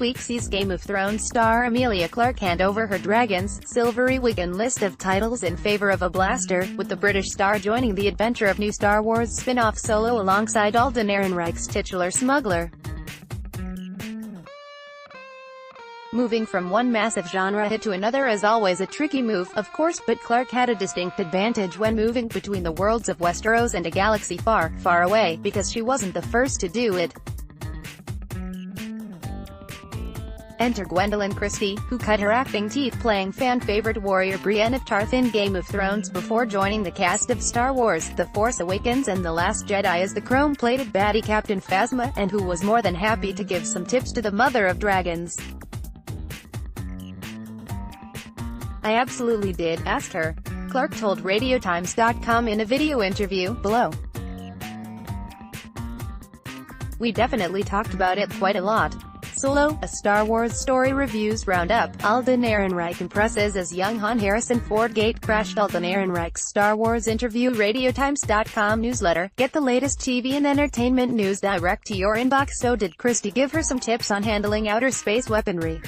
week sees Game of Thrones star Emilia Clarke hand over her dragon's silvery wig and list of titles in favor of a blaster, with the British star joining the adventure of new Star Wars spin-off Solo alongside Alden Ehrenreich's titular smuggler. Moving from one massive genre hit to another is always a tricky move, of course, but Clarke had a distinct advantage when moving between the worlds of Westeros and a galaxy far, far away, because she wasn't the first to do it. Enter Gwendolyn Christie, who cut her acting teeth playing fan-favorite warrior Brienne of Tarth in Game of Thrones before joining the cast of Star Wars, The Force Awakens and The Last Jedi as the chrome-plated baddie Captain Phasma, and who was more than happy to give some tips to the Mother of Dragons. "I absolutely did ask her," Clarke told RadioTimes.com in a video interview below. "We definitely talked about it quite a lot." Solo, a Star Wars story reviews roundup. Alden Ehrenreich impresses as young Han Harrison Ford gate-crashed. Alden Ehrenreich's Star Wars interview. RadioTimes.com newsletter. Get the latest TV and entertainment news direct to your inbox. So did Christie give her some tips on handling outer space weaponry,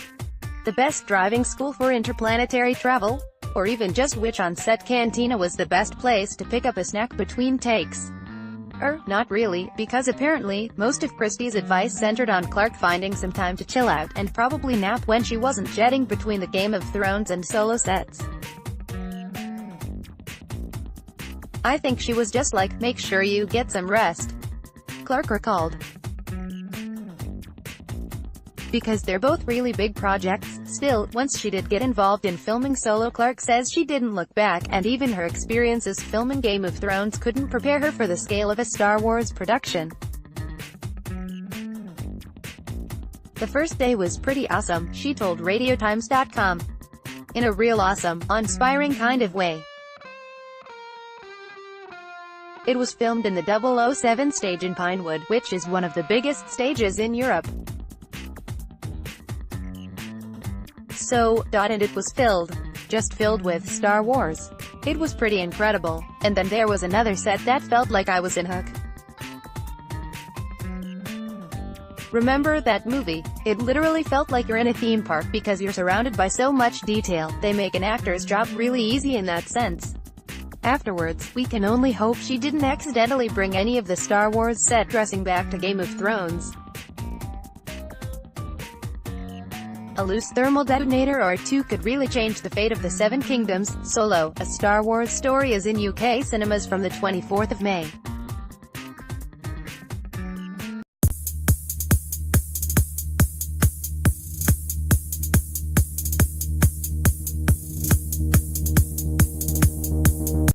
the best driving school for interplanetary travel, or even just which on-set cantina was the best place to pick up a snack between takes? Not really, because apparently, most of Christie's advice centered on Clarke finding some time to chill out, and probably nap when she wasn't jetting between the Game of Thrones and Solo sets. "I think she was just like, make sure you get some rest," Clarke recalled. "Because they're both really big projects." Still, once she did get involved in filming Solo, Clarke says she didn't look back, and even her experiences filming Game of Thrones couldn't prepare her for the scale of a Star Wars production. "The first day was pretty awesome," she told RadioTimes.com. "In a real awesome, awe-inspiring kind of way. It was filmed in the 007 stage in Pinewood, which is one of the biggest stages in Europe. And it was filled with Star Wars. It was pretty incredible. And then there was another set that felt like I was in Hook. Remember that movie? It literally felt like you're in a theme park because you're surrounded by so much detail. They make an actor's job really easy in that sense." Afterwards, we can only hope she didn't accidentally bring any of the Star Wars set dressing back to Game of Thrones. "A loose thermal detonator or two could really change the fate of the Seven Kingdoms." Solo, a Star Wars story is in UK cinemas from the 24th of May.